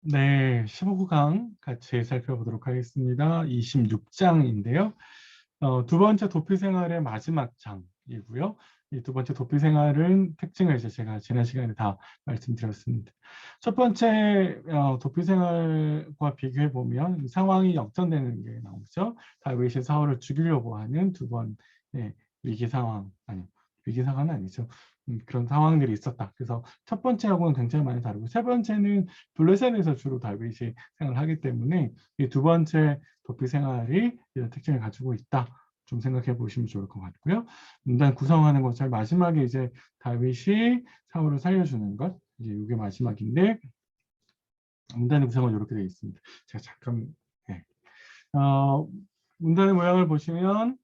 네, 15강 같이 살펴보도록 하겠습니다. 26장인데요. 두 번째 도피 생활의 마지막 장이고요. 이 두 번째 도피 생활은 특징을 이제 제가 지난 시간에 다 말씀드렸습니다. 첫 번째 도피 생활과 비교해 보면 상황이 역전되는 게 나오죠. 다윗이 사울을 죽이려고 하는 두 번의 위기 상황, 아니 위기 상황은 아니죠. 그런 상황들이 있었다. 그래서 첫 번째하고는 굉장히 많이 다르고 세 번째는 블레셋에서 주로 다윗이 생활을 하기 때문에 이 두 번째 도피 생활이 이런 특징을 가지고 있다. 좀 생각해 보시면 좋을 것 같고요. 문단 구성하는 것을 마지막에 이제 다윗이 사울을 살려주는 것, 이제 이게 마지막인데 문단의 구성은 이렇게 되어 있습니다. 제가 잠깐 네. 문단의 모양을 보시면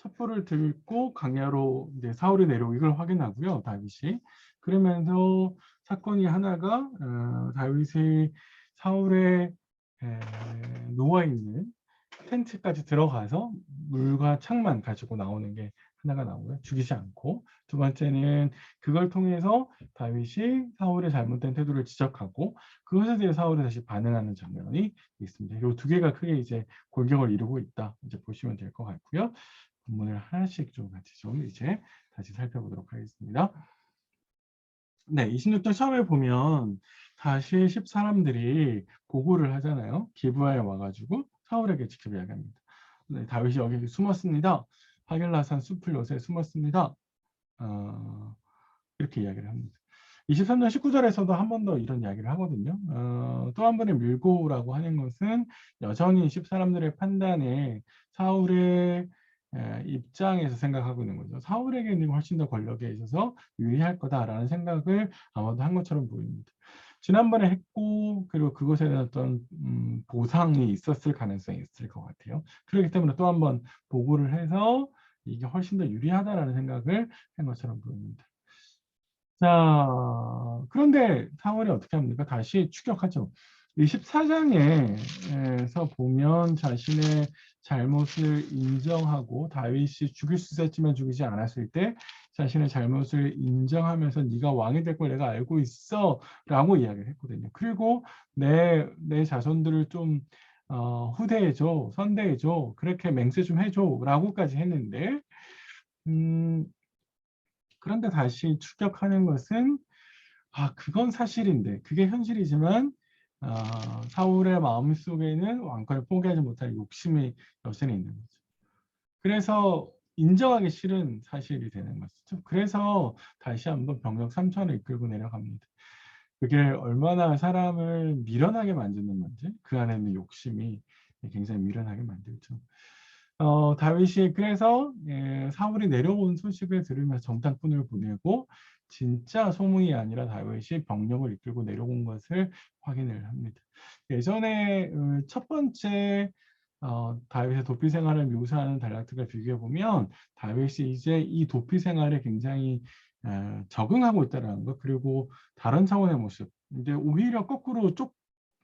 첩보를 들고 강야로 이제 사울이 내려오고 이걸 확인하고요. 다윗이 그러면서 사건이 하나가 다윗이 사울의 누워 있는 텐트까지 들어가서 물과 창만 가지고 나오는 게 하나가 나오고요. 죽이지 않고 두 번째는 그걸 통해서 다윗이 사울의 잘못된 태도를 지적하고 그것에 대해 사울이 다시 반응하는 장면이 있습니다. 그리고 두 개가 크게 이제 골격을 이루고 있다. 이제 보시면 될 것 같고요. 본문을 하나씩 좀 같이 좀 이제 다시 살펴보도록 하겠습니다. 네, 26장 처음에 보면 다시 10 사람들이 보고를 하잖아요. 기브아에 와가지고 사울에게 직접 이야기합니다. 네, 다윗이 여기 숨었습니다. 하겔라산 숲을 요새 숨었습니다. 이렇게 이야기를 합니다. 23장 19절에서도 한 번 더 이런 이야기를 하거든요. 또 한 번의 밀고라고 하는 것은 여전히 10 사람들의 판단에 사울의 입장에서 생각하고 있는 거죠. 사울에게는 훨씬 더 권력에 있어서 유리할 거다라는 생각을 아마도 한 것처럼 보입니다. 지난번에 했고 그리고 그것에 대한 어떤 보상이 있었을 가능성이 있을 것 같아요. 그렇기 때문에 또 한 번 보고를 해서 이게 훨씬 더 유리하다라는 생각을 한 것처럼 보입니다. 자, 그런데 사울이 어떻게 합니까? 다시 추격하죠. 24장에서 보면 자신의 잘못을 인정하고 다윗이 죽일 수 있었지만 죽이지 않았을 때 자신의 잘못을 인정하면서 네가 왕이 될 걸 내가 알고 있어 라고 이야기를 했거든요. 그리고 내 자손들을 좀 후대해줘, 선대해줘, 그렇게 맹세 좀 해줘 라고까지 했는데 그런데 다시 추격하는 것은 그건 사실인데 그게 현실이지만 사울의 마음속에는 왕권을 포기하지 못할 욕심이 여전히 있는 거죠. 그래서 인정하기 싫은 사실이 되는 것이죠. 그래서 다시 한번 병력 3천을 이끌고 내려갑니다. 그게 얼마나 사람을 미련하게 만드는 건지 그 안에 있는 욕심이 굉장히 미련하게 만들죠. 다윗이 그래서 사울이 내려온 소식을 들으면서 정탐꾼을 보내고 진짜 소문이 아니라 다윗이 병력을 이끌고 내려온 것을 확인을 합니다. 예전에 첫 번째 다윗의 도피 생활을 묘사하는 단락들과 비교해 보면 다윗이 이제 이 도피 생활에 굉장히 적응하고 있다는 것 그리고 다른 차원의 모습 이제 오히려 거꾸로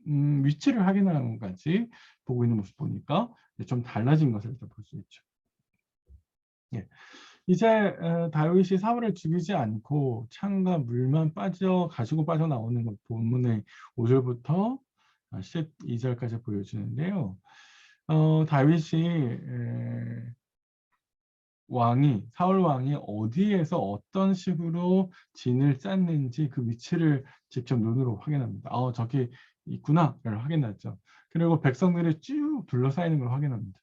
위치를 확인하는 것까지 보고 있는 모습 보니까 좀 달라진 것을 볼 수 있죠. 예. 이제 다윗이 사울을 죽이지 않고 창과 물만 가지고 빠져나오는 것 본문의 5절부터 12절까지 보여주는데요. 다윗이 사울 왕이 어디에서 어떤 식으로 진을 짰는지 그 위치를 직접 눈으로 확인합니다. 저기 있구나를 확인하죠. 그리고 백성들이 쭉 둘러싸이는 걸 확인합니다.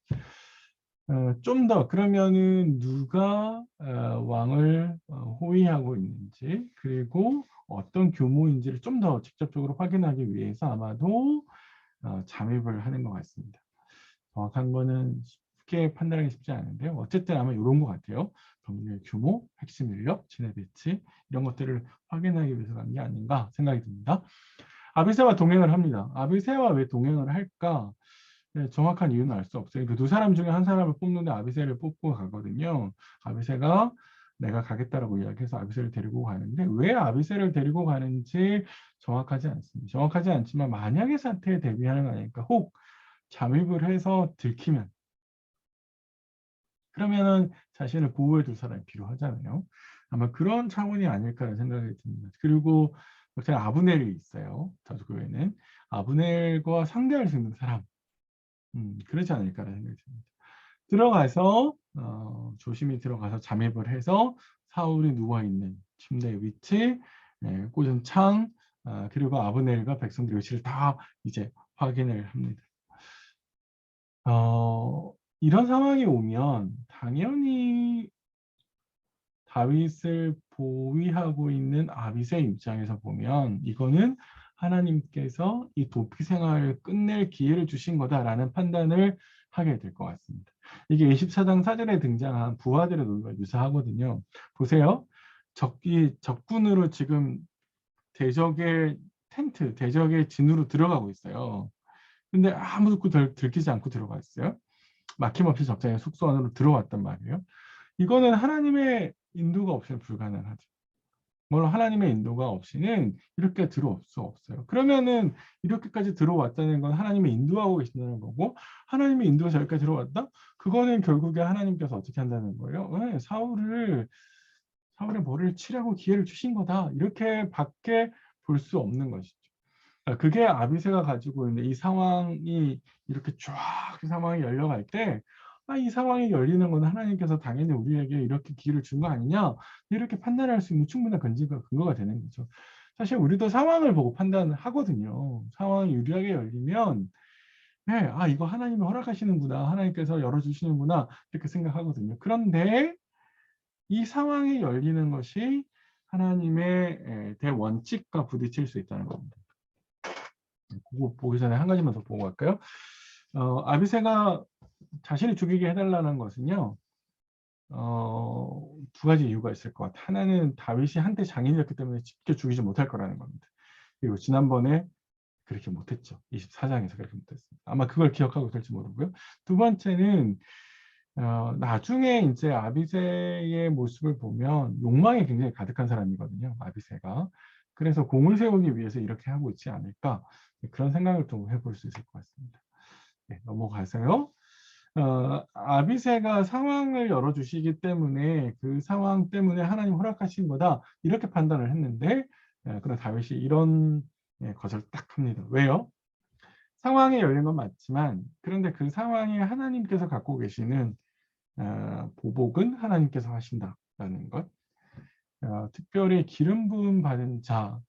좀 더 그러면은 누가 왕을 호위하고 있는지 그리고 어떤 규모인지를 좀 더 직접적으로 확인하기 위해서 아마도 잠입을 하는 것 같습니다. 정확한 거는 쉽게 판단하기 쉽지 않은데요. 어쨌든 아마 이런 것 같아요. 병력의 규모, 핵심 인력, 진해 배치 이런 것들을 확인하기 위해서 간 게 아닌가 생각이 듭니다. 아비새와 동행을 합니다. 아비새와 왜 동행을 할까? 네, 정확한 이유는 알 수 없어요. 그 두 사람 중에 한 사람을 뽑는데 아비새를 뽑고 가거든요. 아비새가 내가 가겠다라고 이야기해서 아비새를 데리고 가는데 왜 아비새를 데리고 가는지 정확하지 않습니다. 정확하지 않지만 만약의 사태에 대비하는 거 아닐까. 혹 잠입을 해서 들키면 그러면은 자신을 보호해 줄 사람이 필요하잖아요. 아마 그런 차원이 아닐까라는 생각이 듭니다. 그리고 역시 아브넬이 있어요. 저주교회는 아브넬과 상대할 수 있는 사람, 그렇지 않을까라는 생각이 듭니다. 들어가서 조심히 들어가서 잠입을 해서 사울이 누워있는 침대 위치, 꽂은 창, 그리고 아브넬과 백성들의 위치를 다 이제 확인을 합니다. 이런 상황이 오면 당연히 다윗을 보위하고 있는 아빗의 입장에서 보면 이거는 하나님께서 이 도피 생활을 끝낼 기회를 주신 거다라는 판단을 하게 될 것 같습니다. 이게 24장 4절에 등장한 부하들의 논리와 유사하거든요. 보세요. 적군으로 지금 대적의 텐트, 대적의 진으로 들어가고 있어요. 근데 아무도 들키지 않고 들어가 있어요. 막힘없이 적장의 숙소 안으로 들어왔단 말이에요. 이거는 하나님의 인도가 없이는 불가능하죠. 물론 하나님의 인도가 없이는 이렇게 들어올 수 없어요. 그러면은 이렇게까지 들어왔다는 건 하나님이 인도하고 계신다는 거고, 하나님의 인도가 여기까지 들어왔다? 그거는 결국에 하나님께서 어떻게 한다는 거예요? 사울의 머리를 치라고 기회를 주신 거다. 이렇게 밖에 볼 수 없는 것이죠. 그게 아비새가 가지고 있는 이 상황이 이렇게 쫙 상황이 열려갈 때, 이 상황이 열리는 건 하나님께서 당연히 우리에게 이렇게 기회를 준 거 아니냐, 이렇게 판단할 수 있는 충분한 근거가 되는 거죠. 사실 우리도 상황을 보고 판단을 하거든요. 상황이 유리하게 열리면, 네, 이거 하나님이 허락하시는구나, 하나님께서 열어주시는구나, 이렇게 생각하거든요. 그런데 이 상황이 열리는 것이 하나님의 대원칙과 부딪힐 수 있다는 겁니다. 그거 보기 전에 한 가지만 더 보고 갈까요? 아비새가 자신이 죽이게 해달라는 것은요, 두 가지 이유가 있을 것 같아요. 하나는 다윗이 한때 장인이었기 때문에 직접 죽이지 못할 거라는 겁니다. 그리고 지난번에 그렇게 못했죠. 24장에서 그렇게 못했습니다. 아마 그걸 기억하고 있을지 모르고요. 두 번째는 나중에 이제 아비새의 모습을 보면 욕망이 굉장히 가득한 사람이거든요. 아비새가. 그래서 공을 세우기 위해서 이렇게 하고 있지 않을까, 그런 생각을 좀 해볼 수 있을 것 같습니다. 네, 넘어가서요. 아비새가 상황을 열어주시기 때문에 그 상황 때문에 하나님 허락하신 거다, 이렇게 판단을 했는데, 그런 다윗이 이런 것을 딱 합니다. 왜요? 상황이 열린 건 맞지만, 그런데 그 상황에 하나님께서 갖고 계시는 보복은 하나님께서 하신다라는 것. 특별히 기름 부음 받은 자,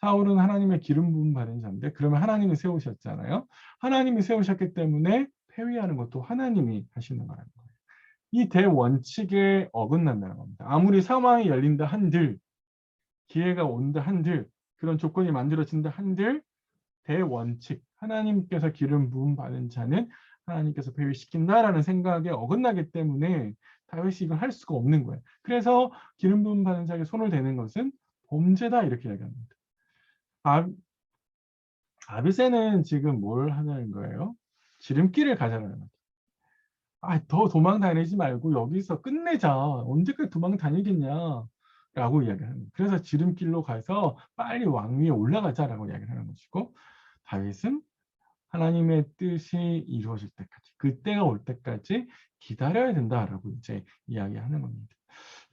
사울은 하나님의 기름 부음 받은 자인데, 그러면 하나님이 세우셨잖아요. 하나님이 세우셨기 때문에 폐위하는 것도 하나님이 하시는 거라는 거예요. 이 대원칙에 어긋난다는 겁니다. 아무리 상황이 열린다 한들, 기회가 온다 한들, 그런 조건이 만들어진다 한들, 대원칙, 하나님께서 기름 부음 받은 자는 하나님께서 폐위시킨다라는 생각에 어긋나기 때문에 다윗이 이걸 할 수가 없는 거예요. 그래서 기름 부음 받은 자에게 손을 대는 것은 범죄다, 이렇게 이야기합니다. 아비새는 지금 뭘 하는 거예요? 지름길을 가자는 거죠. 더 도망 다니지 말고 여기서 끝내자. 언제까지 도망 다니겠냐, 라고 이야기를 합니다. 그래서 지름길로 가서 빨리 왕 위에 올라가자라고 이야기를 하는 것이고, 다윗은 하나님의 뜻이 이루어질 때까지, 그때가 올 때까지 기다려야 된다라고 이제 이야기하는 겁니다.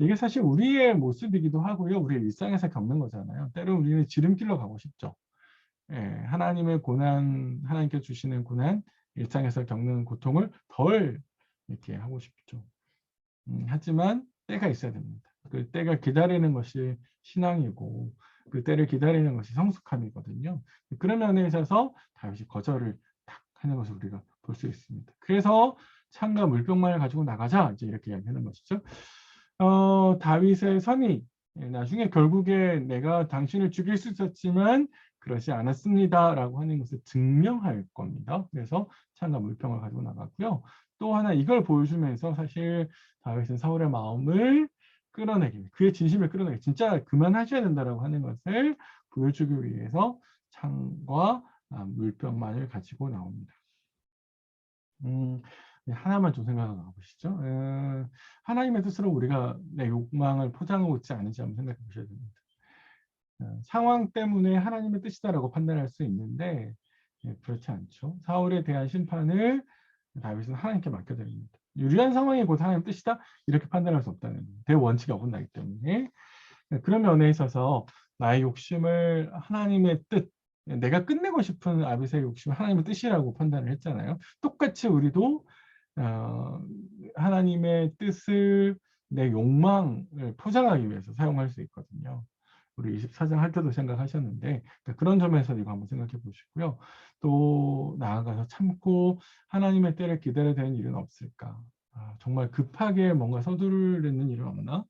이게 사실 우리의 모습이기도 하고요. 우리의 일상에서 겪는 거잖아요. 때로는 우리는 지름길로 가고 싶죠. 하나님의 고난, 하나님께 주시는 고난, 일상에서 겪는 고통을 덜 이렇게 하고 싶죠. 하지만 때가 있어야 됩니다. 그 때가 기다리는 것이 신앙이고, 그 때를 기다리는 것이 성숙함이거든요. 그런 면에 있어서 다윗이 거절을 딱 하는 것을 우리가 볼 수 있습니다. 그래서 창과 물병만을 가지고 나가자, 이제 이렇게 이야기하는 것이죠. 다윗의 선이 나중에 결국에 내가 당신을 죽일 수 있었지만 그러지 않았습니다라고 하는 것을 증명할 겁니다. 그래서 창과 물병을 가지고 나갔고요. 또 하나 이걸 보여주면서 사실 다윗은 사울의 마음을 끌어내기, 그의 진심을 끌어내기, 진짜 그만하셔야 된다라고 하는 것을 보여주기 위해서 창과 물병만을 가지고 나옵니다. 하나만 좀 생각해 보시죠. 하나님의 뜻으로 우리가 내 욕망을 포장하고 있지 않은지 한번 생각해 보셔야 됩니다. 상황 때문에 하나님의 뜻이다라고 판단할 수 있는데, 그렇지 않죠. 사울에 대한 심판을 다윗은 하나님께 맡겨드립니다. 유리한 상황이 곧 하나님의 뜻이다, 이렇게 판단할 수 없다는 대원칙이 어긋나기 때문에, 그런 면에 있어서 나의 욕심을 하나님의 뜻, 내가 끝내고 싶은 아비새의 욕심을 하나님의 뜻이라고 판단을 했잖아요. 똑같이 우리도 하나님의 뜻을 내 욕망을 포장하기 위해서 사용할 수 있거든요. 우리 24장 할 때도 생각하셨는데 그런 점에서 이거 한번 생각해 보시고요. 또 나아가서 참고 하나님의 때를 기다려야 되는 일은 없을까? 정말 급하게 뭔가 서두르는 일은 없나?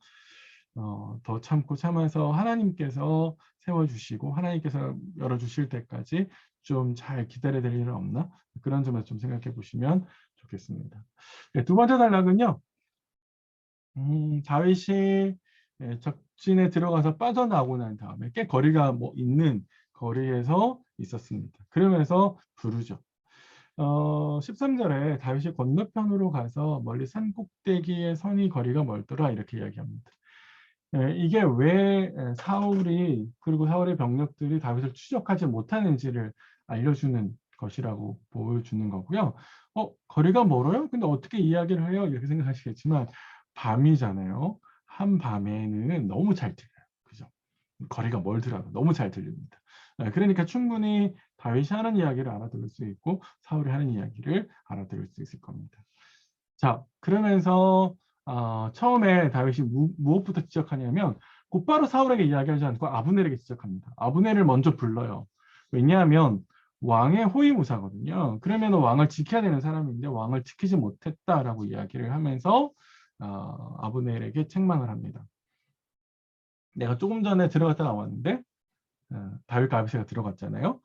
더 참고 참아서 하나님께서 세워주시고 하나님께서 열어주실 때까지 좀 잘 기다려야 될 일은 없나? 그런 점에서 좀 생각해 보시면 좋겠습니다. 네, 두 번째 단락은요. 다윗이 적진에 들어가서 빠져나오고 난 다음에 꽤 거리가 있는 거리에서 있었습니다. 그러면서 부르죠. 13절에 다윗이 건너편으로 가서 멀리 산 꼭대기에 선이 거리가 멀더라 이렇게 이야기합니다. 이게 왜 사울이 그리고 사울의 병력들이 다윗을 추적하지 못하는지를 알려주는 것이라고 보여주는 거고요. 거리가 멀어요? 근데 어떻게 이야기를 해요? 이렇게 생각하시겠지만 밤이잖아요. 한밤에는 너무 잘 들려요. 그죠? 거리가 멀더라도 너무 잘 들립니다. 그러니까 충분히 다윗이 하는 이야기를 알아들을 수 있고 사울이 하는 이야기를 알아들을 수 있을 겁니다. 자, 그러면서 처음에 다윗이 무엇부터 지적하냐면 곧바로 사울에게 이야기하지 않고 아브넬에게 지적합니다. 아브넬을 먼저 불러요. 왜냐하면 왕의 호위무사거든요. 그러면 왕을 지켜야 되는 사람인데 왕을 지키지 못했다라고 이야기를 하면서 아브넬에게 책망을 합니다. 내가 조금 전에 들어갔다 나왔는데 다윗과 아비새가 들어갔잖아요.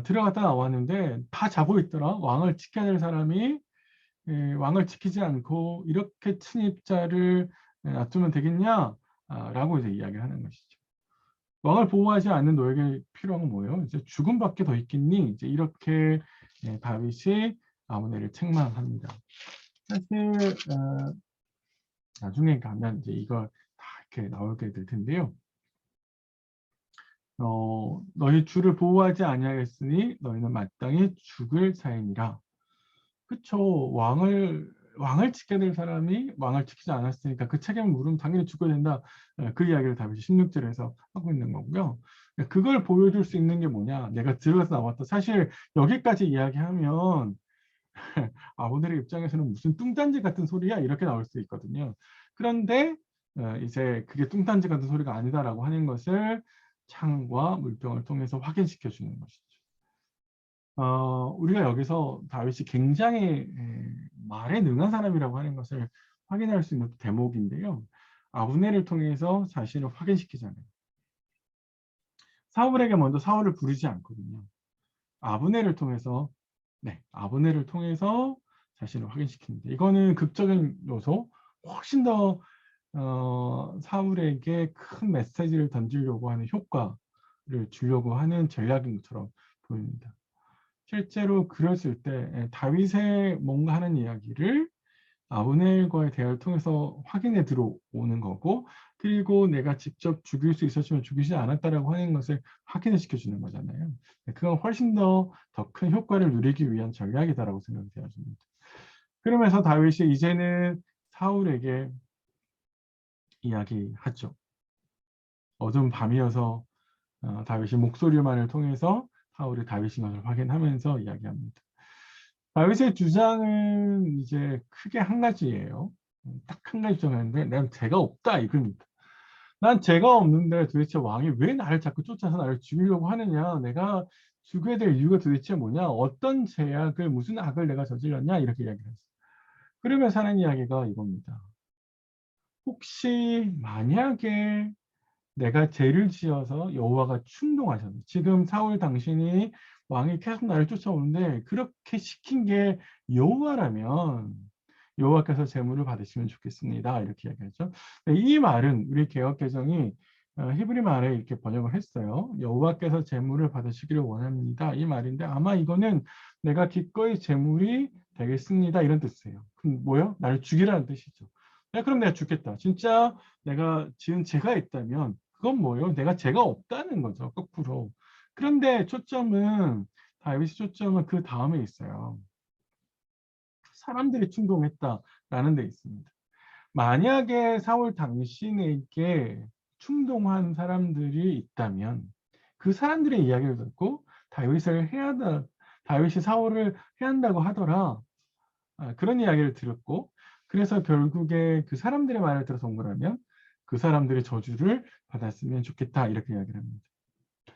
들어갔다 나왔는데 다 자고 있더라. 왕을 지켜야 될 사람이 왕을 지키지 않고 이렇게 침입자를 놔두면 되겠냐? 라고 이제 이야기를 하는 것이죠. 왕을 보호하지 않는 너에게 필요한 건 뭐예요? 이제 죽음밖에 더 있겠니? 이제 이렇게 다윗이 아브넬을 책망합니다. 사실 나중에 가면 이제 이걸 다 이렇게 나오게 될 텐데요. 너희 주를 보호하지 아니하였으니 너희는 마땅히 죽을 사인이라. 그쵸. 왕을 지켜야 될 사람이 왕을 지키지 않았으니까 그 책임을 물으면 당연히 죽어야 된다. 그 이야기를 다윗이 16절에서 하고 있는 거고요. 그걸 보여줄 수 있는 게 뭐냐. 내가 들어가서 나왔다. 사실 여기까지 이야기하면 아브넬의 입장에서는 무슨 뚱딴지 같은 소리야? 이렇게 나올 수 있거든요. 그런데 이제 그게 뚱딴지 같은 소리가 아니다라고 하는 것을 창과 물병을 통해서 확인시켜 주는 것이죠. 우리가 여기서 다윗이 굉장히 말에 능한 사람이라고 하는 것을 확인할 수 있는 대목인데요. 아브넬을 통해서 자신을 확인시키잖아요. 사울에게 먼저 사울을 부르지 않거든요. 아브넬을 통해서 아브넬을 통해서 자신을 확인시킵니다. 이거는 극적인 요소, 훨씬 더 사울에게 큰 메시지를 던지려고 하는 효과를 주려고 하는 전략인 것처럼 보입니다. 실제로 그랬을 때 다윗의 뭔가 하는 이야기를 아브넬과의 대화를 통해서 확인해 들어오는 거고 그리고 내가 직접 죽일 수 있었지만 죽이지 않았다라고 하는 것을 확인을 시켜주는 거잖아요. 그건 훨씬 더 큰 효과를 누리기 위한 전략이다라고 생각이 되어집니다. 그러면서 다윗이 이제는 사울에게 이야기하죠. 어두운 밤이어서 다윗이 목소리만을 통해서 사울이 다윗인 것을 확인하면서 이야기합니다. 다윗의 주장은 이제 크게 한 가지예요. 딱 한 가지 주장하는데 난 죄가 없다 이겁니다. 난 죄가 없는데 도대체 왕이 왜 나를 자꾸 쫓아서 나를 죽이려고 하느냐. 내가 죽여야 될 이유가 도대체 뭐냐. 어떤 죄악을 무슨 악을 내가 저질렀냐 이렇게 이야기를 했어요. 그러면서 하는 이야기가 이겁니다. 혹시 만약에 내가 죄를 지어서 여호와가 충동하셨네. 지금 사울 당신이 왕이 계속 나를 쫓아오는데 그렇게 시킨 게 여호와라면 여호와께서 제물을 받으시면 좋겠습니다. 이렇게 이야기하죠. 이 말은 우리 개역개정이 히브리 말에 이렇게 번역을 했어요. 여호와께서 제물을 받으시기를 원합니다. 이 말인데 아마 이거는 내가 기꺼이 제물이 되겠습니다. 이런 뜻이에요. 그럼 뭐요? 나를 죽이라는 뜻이죠. 그럼 내가 죽겠다. 진짜 내가 지은 죄가 있다면 그건 뭐예요? 내가 죄가 없다는 거죠. 거꾸로. 그런데 다윗의 초점은 그 다음에 있어요. 사람들이 충동했다라는 데 있습니다. 만약에 사울 당신에게 충동한 사람들이 있다면 그 사람들의 이야기를 듣고 다윗이 사울을 해야 한다고 하더라. 그런 이야기를 들었고, 그래서 결국에 그 사람들의 말을 들어서 온 거라면 그 사람들의 저주를 받았으면 좋겠다 이렇게 이야기를 합니다.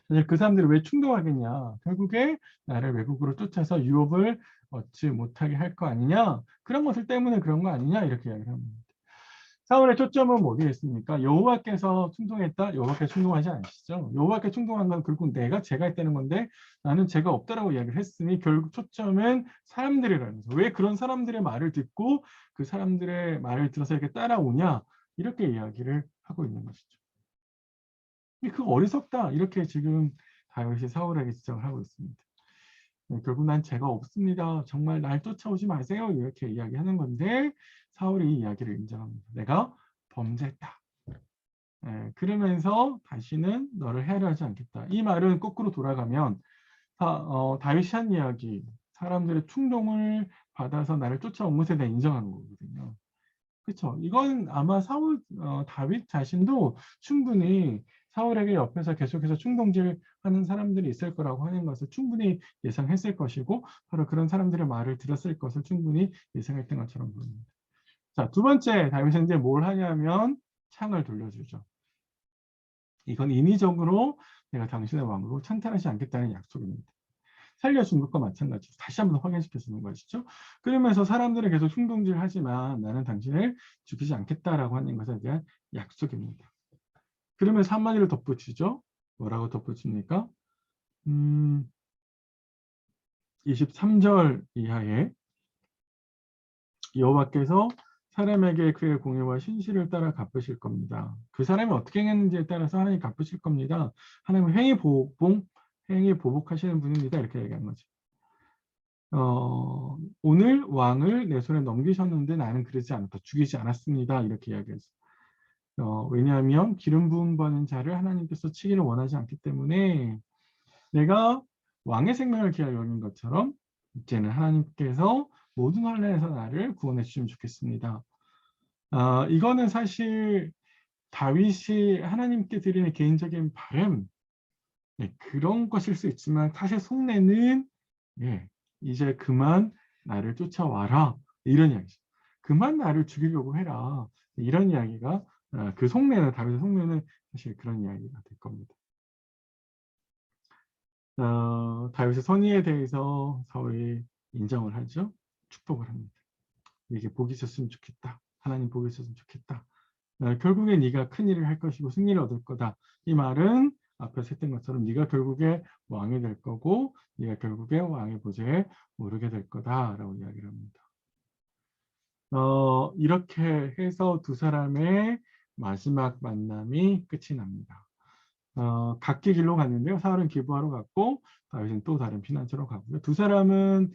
사실 그 사람들이 왜 충동하겠냐? 결국에 나를 외국으로 쫓아서 유업을 얻지 못하게 할 거 아니냐? 그런 것들 때문에 그런 거 아니냐? 이렇게 이야기를 합니다. 사울의 초점은 뭐겠습니까? 여호와께서 충동했다? 여호와께서 충동하지 않으시죠? 여호와께 충동한 건 결국 제가 했다는 건데 나는 죄가 없다라고 이야기를 했으니 결국 초점은 사람들이라는 거죠. 왜 그런 사람들의 말을 듣고 그 사람들의 말을 들어서 이렇게 따라오냐? 이렇게 이야기를 하고 있는 것이죠. 그거 어리석다. 이렇게 지금 다윗이 사울에게 지적을 하고 있습니다. 결국 난 죄가 없습니다. 정말 날 쫓아오지 마세요. 이렇게 이야기하는 건데 사울이 이 이야기를 인정합니다. 내가 범죄했다. 그러면서 다시는 너를 해하려 하지 않겠다. 이 말은 거꾸로 돌아가면 다윗이 한 이야기, 사람들의 충동을 받아서 나를 쫓아온 것에 대해 인정하는 거거든요. 그렇죠. 이건 아마 다윗 자신도 충분히 사울에게 옆에서 계속해서 충동질하는 사람들이 있을 거라고 하는 것을 충분히 예상했을 것이고 바로 그런 사람들의 말을 들었을 것을 충분히 예상했던 것처럼 보입니다. 자, 두 번째 다윗은 이제 뭘 하냐면 창을 돌려주죠. 이건 인위적으로 내가 당신의 왕으로 찬탈하지 않겠다는 약속입니다. 살려준 것과 마찬가지로 다시 한번 확인시켜 주는 것이죠. 그러면서 사람들은 계속 충동질하지만 나는 당신을 죽이지 않겠다라고 하는 것에 대한 약속입니다. 그러면서 한마디를 덧붙이죠. 뭐라고 덧붙입니까? 23절 이하에 여호와께서 사람에게 그의 공의와 신실을 따라 갚으실 겁니다. 그 사람이 어떻게 행했는지에 따라서 하나님 갚으실 겁니다. 하나님은 행위 보복하시는 분입니다. 이렇게 얘기한 거죠. 오늘 왕을 내 손에 넘기셨는데 나는 그러지 않았다. 죽이지 않았습니다. 이렇게 이야기했어요. 왜냐하면 기름 부음 받은 자를 하나님께서 치기를 원하지 않기 때문에 내가 왕의 생명을 귀하여 여긴 것처럼 이제는 하나님께서 모든 환난에서 나를 구원해 주시면 좋겠습니다. 이거는 사실 다윗이 하나님께 드리는 개인적인 바람, 그런 것일 수 있지만 사실 속내는 이제 그만 나를 쫓아와라 이런 이야기죠. 그만 나를 죽이려고 해라 이런 이야기가 그 속내는 다윗의 속내는 사실 그런 이야기가 될 겁니다. 다윗의 선의에 대해서 사울이 인정을 하죠. 축복을 합니다. 이게 복이 있었으면 좋겠다. 하나님 복이 있었으면 좋겠다. 결국에 네가 큰 일을 할 것이고 승리를 얻을 거다. 이 말은 앞에서 했던 것처럼 네가 결국에 왕이 될 거고 네가 결국에 왕의 보좌에 오르게 될 거다라고 이야기를 합니다. 이렇게 해서 두 사람의 마지막 만남이 끝이 납니다. 각기 길로 갔는데요. 사울은 기부하러 갔고 다윗은 또 다른 피난처로 가고요. 두 사람은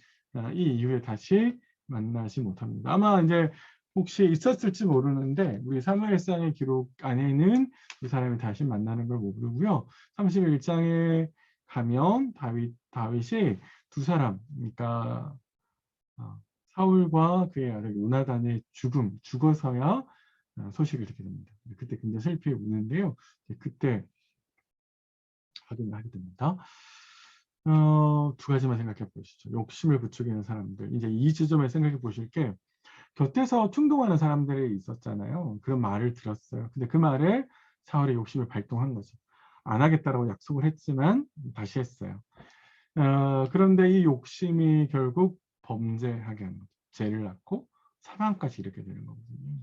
이 이후에 다시 만나지 못합니다. 아마 이제 혹시 있었을지 모르는데 우리 사무엘상의 기록 안에는 이 사람이 다시 만나는 걸 모르고요. 31장에 가면 다윗이 두 사람, 그러니까 사울과 그의 아들 요나단의 죽어서야 소식을 듣게 됩니다. 그때 굉장히 슬피 우는데요. 그때 확인을 하게 됩니다. 두 가지만 생각해 보시죠. 욕심을 부추기는 사람들. 이제 이 지점에 생각해 보실 게 곁에서 충동하는 사람들이 있었잖아요. 그런 말을 들었어요. 근데 그 말에 사울의 욕심을 발동한 거죠. 안 하겠다라고 약속을 했지만 다시 했어요. 그런데 이 욕심이 결국 범죄하게 하는 거죠. 죄를 낳고 사망까지 이렇게 되는 거거든요.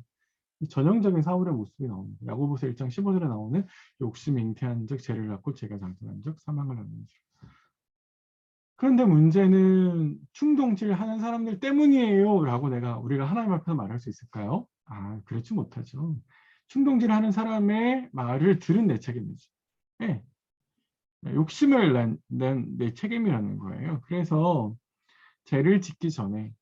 전형적인 사울의 모습이 나옵니다. 야고보서 1장 15절에 나오는 욕심이 잉태한 즉 죄를 낳고 죄가 장성한 즉 사망을 하는 줄. 그런데 문제는 충동질하는 사람들 때문이에요 라고 우리가 하나님 앞에서 말할 수 있을까요? 그렇지 못하죠. 충동질하는 사람의 말을 들은 내 책임이죠. 네. 욕심을 낸 내 책임이라는 거예요. 그래서 죄를 짓기 전에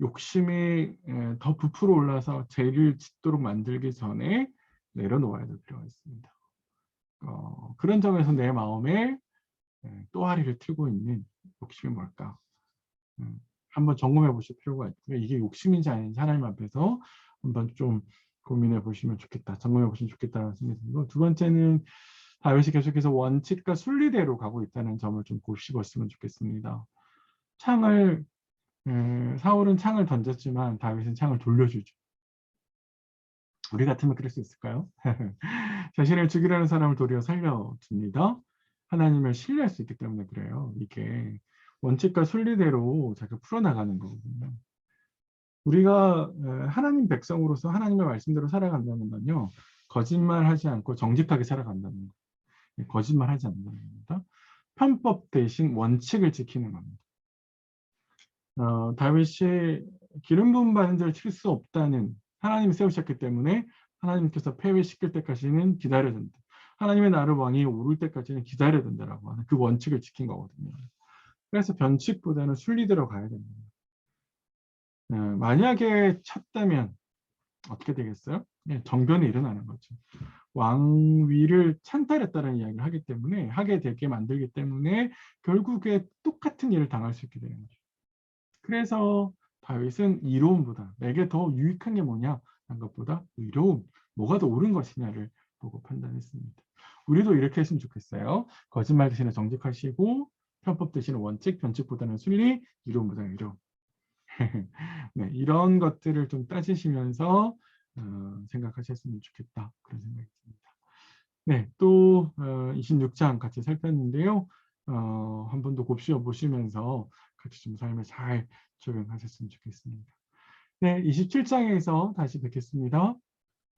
욕심이 더 부풀어 올라서 죄를 짓도록 만들기 전에 내려놓아야 될 필요가 있습니다. 그런 점에서 내 마음에 또아리를 틀고 있는 욕심이 뭘까? 한번 점검해 보실 필요가 있고요. 이게 욕심인지 아닌지 하나님 앞에서 한번 좀 고민해 보시면 좋겠다. 점검해 보시면 좋겠다는 생각이 들고, 두 번째는 다윗이 계속해서 원칙과 순리대로 가고 있다는 점을 좀 보시고 좋겠습니다. 사울은 창을 던졌지만 다윗은 창을 돌려주죠. 우리 같으면 그럴 수 있을까요? 자신을 죽이려는 사람을 도리어 살려줍니다. 하나님을 신뢰할 수 있기 때문에 그래요. 이게 원칙과 순리대로 자꾸 풀어나가는 거거든요. 우리가 하나님 백성으로서 하나님의 말씀대로 살아간다는 건요. 거짓말하지 않고 정직하게 살아간다는 거예요. 거짓말하지 않는다는 겁니다. 편법 대신 원칙을 지키는 겁니다. 다윗이 기름 부음 받은 자를 칠 수 없다는 하나님이 세우셨기 때문에 하나님께서 폐위시킬 때까지는 기다려야 된다. 하나님의 나라 왕이 오를 때까지는 기다려야 된다라고 하는 그 원칙을 지킨 거거든요. 그래서 변칙보다는 순리대로 가야 됩니다. 만약에 쳤다면 어떻게 되겠어요? 정변이 일어나는 거죠. 왕위를 찬탈했다는 이야기를 하게 되게 만들기 때문에 결국에 똑같은 일을 당할 수 있게 되는 거죠. 그래서 다윗은 이로움보다 내게 더 유익한 게 뭐냐 하는 것보다 의로움, 뭐가 더 옳은 것이냐를 보고 판단했습니다. 우리도 이렇게 했으면 좋겠어요. 거짓말 대신에 정직하시고 편법 대신에 원칙, 변칙보다는 순리, 이로움보다 의로움. 네, 이런 것들을 좀 따지시면서 생각하셨으면 좋겠다. 그런 생각이 듭니다. 네, 또 26장 같이 살폈는데요. 한 번 더 곱씹어 보시면서 같이 좀 삶에 잘 적용하셨으면 좋겠습니다. 네, 27장에서 다시 뵙겠습니다.